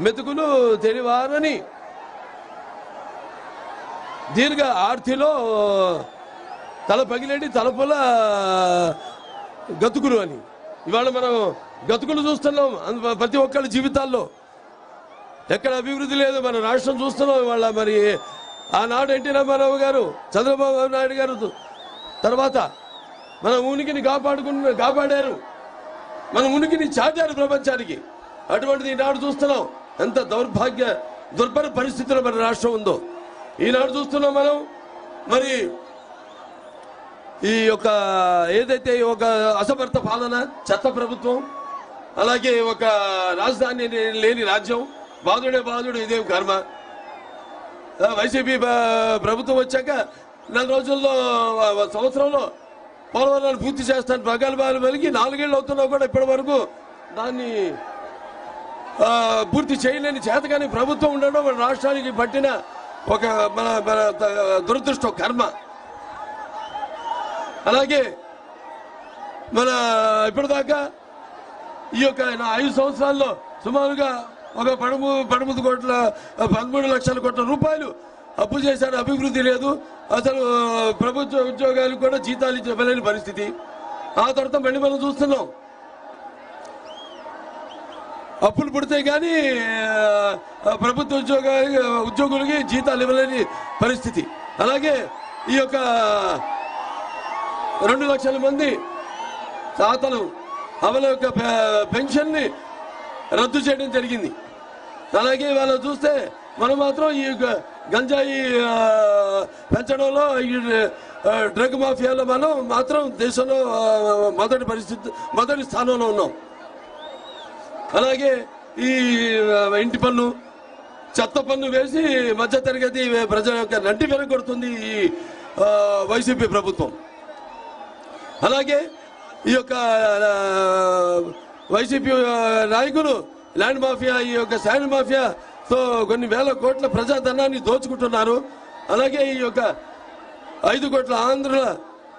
మెతుకులు తెలివారని దీర్ఘ ఆర్తిలో తల పగిలేటి తలపుల గతుకులు అని. ఇవాళ మనం గతుకులు చూస్తున్నాం ప్రతి ఒక్కళ్ళ జీవితాల్లో. ఎక్కడ అభివృద్ధి లేదు. మన రాష్ట్రం చూస్తున్నాం ఇవాళ. మరి ఆనాడు ఎన్టీ రామారావు గారు, చంద్రబాబు నాయుడు గారు తర్వాత మన ఉనికిని కాపాడారు, మన ఉనికిని చాటారు ప్రపంచానికి. అటువంటిది ఈనాడు చూస్తున్నాం ఎంత దుర్భర పరిస్థితిలో మన రాష్ట్రం ఉందో. ఈనాడు చూస్తున్నాం మనం. మరి ఈ యొక్క ఏదైతే ఒక అసమర్థ పాలన, చెత్త ప్రభుత్వం, అలాగే ఒక రాజధాని లేని రాజ్యం, బాధుడు ఇదేం కర్మ. వైసీపీ ప్రభుత్వం వచ్చాక 4 రోజుల్లో సంవత్సరంలో పోలవరాన్ని పూర్తి చేస్తాను ప్రగల్భాలు పలికి 4 ఏళ్ళు అవుతున్నా కూడా ఇప్పటి వరకు దాన్ని పూర్తి చేయలేని చేతకాని ప్రభుత్వం ఉండడం మన రాష్ట్రానికి పట్టిన ఒక మన దురదృష్టం, కర్మ. అలాగే మన ఇప్పటిదాకా ఈ యొక్క 5 సంవత్సరాల్లో సుమారుగా ఒక 13 లక్షల కోట్ల రూపాయలు అప్పు చేశారు. అభివృద్ధి లేదు. అసలు ప్రభుత్వ ఉద్యోగాలకు కూడా జీతాలు ఇవ్వలేని పరిస్థితి. ఆ తర్వాత మళ్ళీ మనం చూస్తున్నాం అప్పులు పుడితే కానీ ప్రభుత్వ ఉద్యోగులకి జీతాలు ఇవ్వలేని పరిస్థితి. అలాగే ఈ యొక్క 2 లక్షల మంది తాతలు అవల యొక్క పెన్షన్ని రద్దు చేయడం జరిగింది. అలాగే వాళ్ళు చూస్తే మనం మాత్రం ఈ గంజాయి పెంచడంలో, ఈ డ్రగ్ మాఫియాలో మనం మాత్రం దేశంలో మొదటి స్థానంలో ఉన్నాం. అలాగే ఈ ఇంటి పన్ను, చెత్త పన్ను వేసి మధ్యతరగతి ప్రజల యొక్క నంటి వెనకొడుతుంది ఈ వైసీపీ ప్రభుత్వం. అలాగే ఈ యొక్క వైసీపీ నాయకులు ల్యాండ్ మాఫియా, ఈ యొక్క శాండ్ మాఫియాతో కొన్ని వేల కోట్ల ప్రజాధనాన్ని దోచుకుంటున్నారు. అలాగే ఈ యొక్క 5 కోట్ల ఆంధ్రుల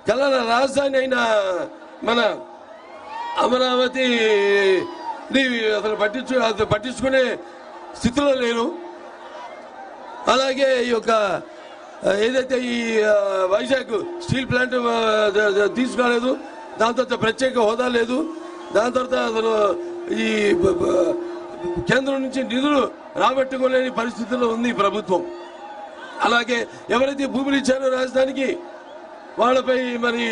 కళల రాజధాని అయిన మన అమరావతి అసలు పట్టించుకునే స్థితిలో లేరు. అలాగే ఈ యొక్క ఏదైతే ఈ వైజాగ్ స్టీల్ ప్లాంట్ తీసుకోలేదు, దాని తర్వాత ప్రత్యేక హోదా లేదు, దాని తర్వాత అసలు ఈ కేంద్రం నుంచి నిధులు రాబట్టుకోలేని పరిస్థితుల్లో ఉంది ఈ ప్రభుత్వం. అలాగే ఎవరైతే భూములు ఇచ్చారో రాజధానికి వాళ్ళపై మరి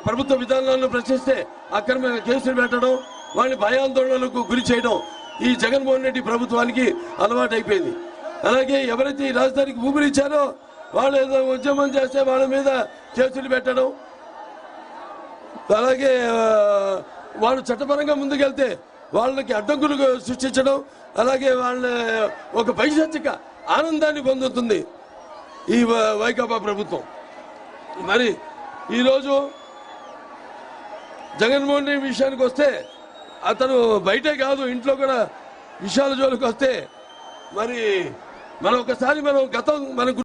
ప్రభుత్వ విధానాలను ప్రశ్నిస్తే అక్రమ కేసులు పెట్టడం, వాళ్ళని భయాందోళనలకు గురి చేయడం ఈ జగన్మోహన్ రెడ్డి ప్రభుత్వానికి అలవాటు అయిపోయింది. అలాగే ఎవరైతే ఈ రాజధానికి భూములు ఇచ్చారో వాళ్ళు ఏదో ఉద్యమం చేస్తే వాళ్ళ మీద కేసులు పెట్టడం, అలాగే వాళ్ళు చట్టపరంగా ముందుకెళ్తే వాళ్ళకి అడ్డంకులు సృష్టించడం, అలాగే వాళ్ళ ఒక పైశాచిక ఆనందాన్ని పొందుతుంది ఈ వైకాపా ప్రభుత్వం. మరి ఈరోజు జగన్మోహన్ రెడ్డి విషయానికి వస్తే అతను బయటే కాదు ఇంట్లో కూడా విషయాల జోలికి వస్తే మరి మనం ఒకసారి గతం